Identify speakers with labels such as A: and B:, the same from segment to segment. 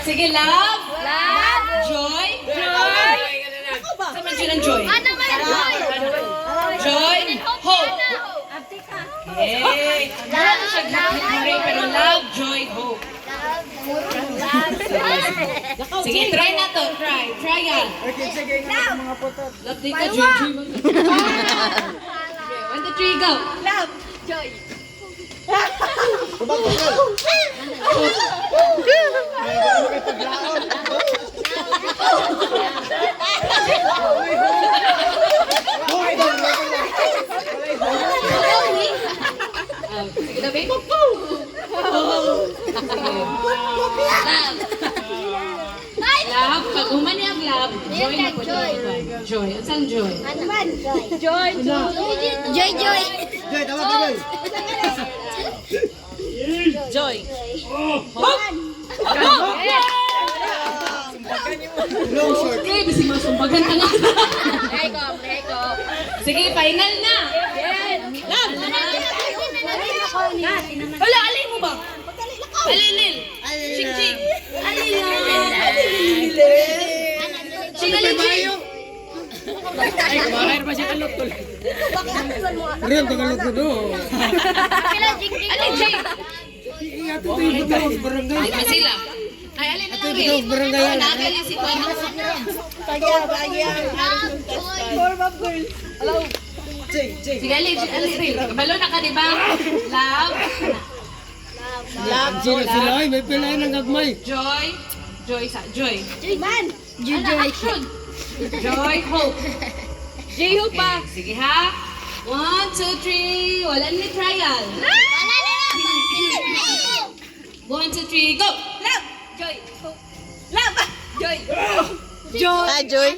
A: Sige, love.
B: Love.
A: Joy.
B: Joy.
A: Sama dyan ang joy.
B: Ano man ang joy?
A: Joy. Hope. Yay! Love siya glamoury, pero love, joy, hope. Sige, try na to. Try yan. Love dito, joy, joy. 1, 2, 3, go.
B: Love. Joy.
A: Sige na, babe. Love. Pag humani ang love, joy na po. Joy. Saan joy?
B: Ano man? Joy. Joy. Joy. Joy.
C: Joy, tama ka, Joy.
A: Joy.
C: Long short.
A: Okay, bisi masumbagan ka nga.
B: There go.
A: Sige, final na. Love. Wala, alin mo ba? Alilil. Ching-ching. Alilil. Ching-alil.
D: Mahir pa siya kalot tol.
C: Riyan, tagalog ko do.
A: Alin, ching.
C: Ito yung Bataos Barangay.
A: Ay, sila. Ay, alin na lang,
C: Bataos Barangay.
A: Nagali si Tuan. Sige, alin. Balo na ka, di ba? Love.
C: Sila sila ay may pilay ng gagmay.
A: Joy. Joy.
B: Joy.
A: Action. Joy, hope.
B: J-Hope pa.
A: Sige ha. 1, 2, 3. Wala ni trial. 1, 2, 3, go.
B: Love. Joy. Hope. Love. Joy.
E: Joy. Ah, Joy.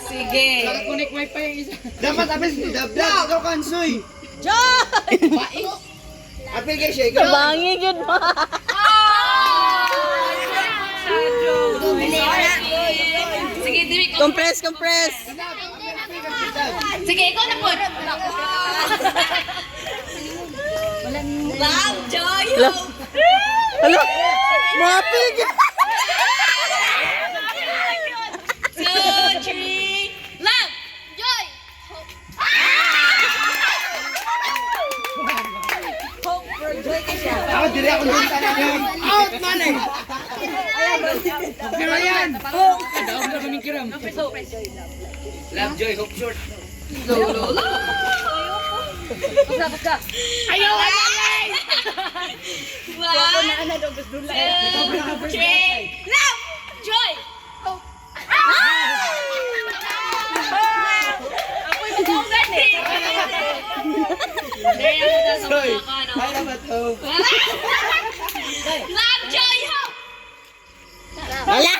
A: Sige.
D: Connect wifi yung isa.
C: Dapat abis ni Dablag. Ikaw kansoy.
E: Joy!
C: Apil kay siya. Ikaw.
E: Bangi yun mo.
A: Sige, Diri.
E: Compress.
A: Sige, ikaw na po. Love, joy,
E: Hello? Hello? Mapil yun.
A: 2, 3. Love.
B: Joy.
C: Ako dili ako dun talagang. Out man eh. Pero yan.
D: Daog na kaming kiram. Love, joy, hope short.
A: Lolo.
B: Ayaw.
A: 1, 2, 3. Love, joy. Ako'y mag-ugan eh. Dahil ako na sa
C: Joy.
A: mga kano.
C: Ay naman to.
A: Love, joy, hope.
E: Wala.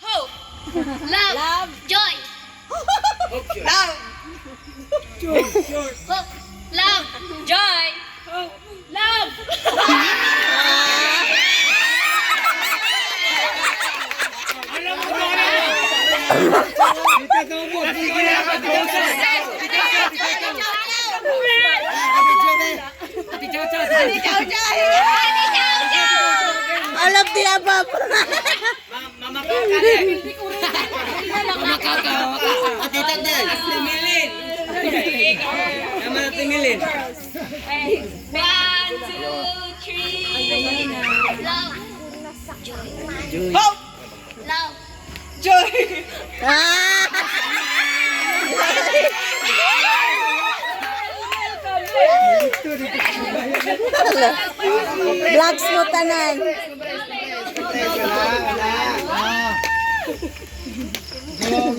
A: Hope.
B: Love. Joy.
A: Love.
B: Hope.
A: Love. Joy. Love.
C: Dito daw mo. Sige na ako.
D: Ati chow chow.
E: Alam di abab.
D: Mama kaka.
C: Ati tagdal.
D: Timilin. Mama timilin.
A: 1, 2, 3.
B: Love.
A: Hope.
B: Love.
A: Joy.
E: Ah! Vlogs mo tanan.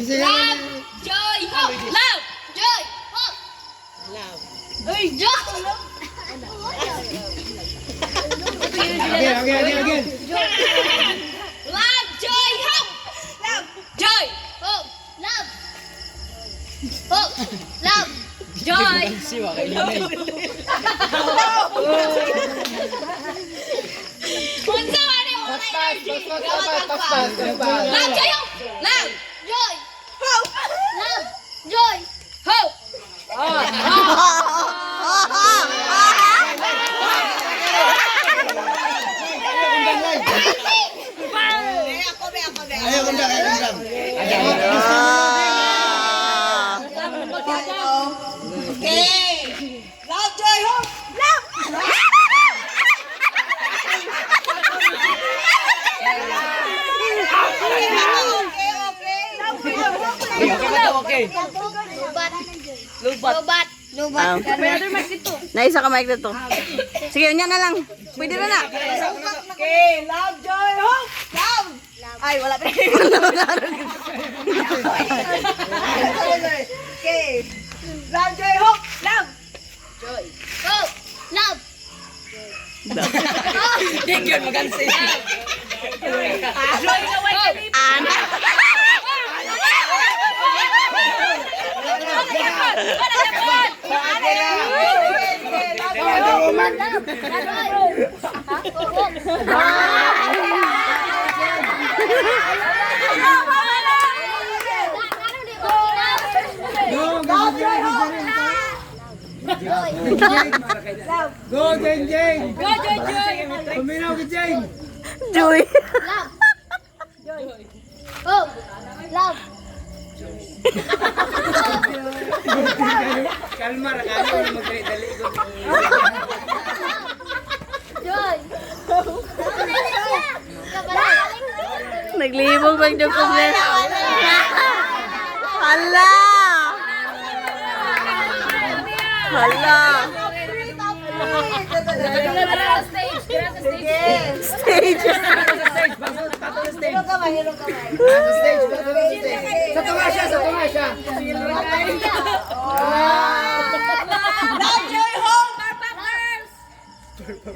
A: Love. Joy. Hope. Love.
B: Joy. Hope.
A: Uy, joy.
C: Again.
A: Love, joy, hope. Love, joy.
B: Hope. Love. Hope. Love.
A: Joy. Unsa man yung energy?
C: Paspas.
A: Love, joy, hope. Love,
B: Joy.
A: hope.
B: Love.
D: okay.
B: Lubat.
D: Lubat.
B: Lubat.
E: Ah. Naisa ka mic na to. Sige, yan na lang. Pwede na na.
C: Okay, love, joy, hope. Love. Ay, wala pa. Okay. Love, joy, hope. Love.
B: Hope. Love.
D: Di yun, magansi.
E: Ana.
C: Go, Jeng Jeng. Kuminaw ka, Jeng.
E: Joy.
B: Hope. Love.
C: Kalmar, ano yung magdali ko.
B: Joy.
E: Naglibog pag joke ko na. Hala. Hala. Stage.
C: Sa tunga siya, sa tunga siya.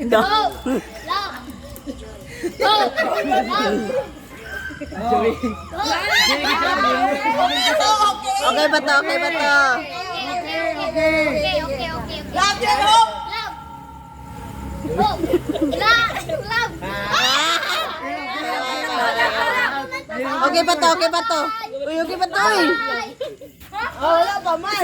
E: Do.
B: Hope. Love. Hope. Love.
E: Okay ba to? Okay ba to?
B: Okay.
C: Love, joy, hope.
B: Love. Hope. Love.
E: Okay ba to? Okay ba to? Uy, okay ba to? Uy.
C: Oh, wala pa man.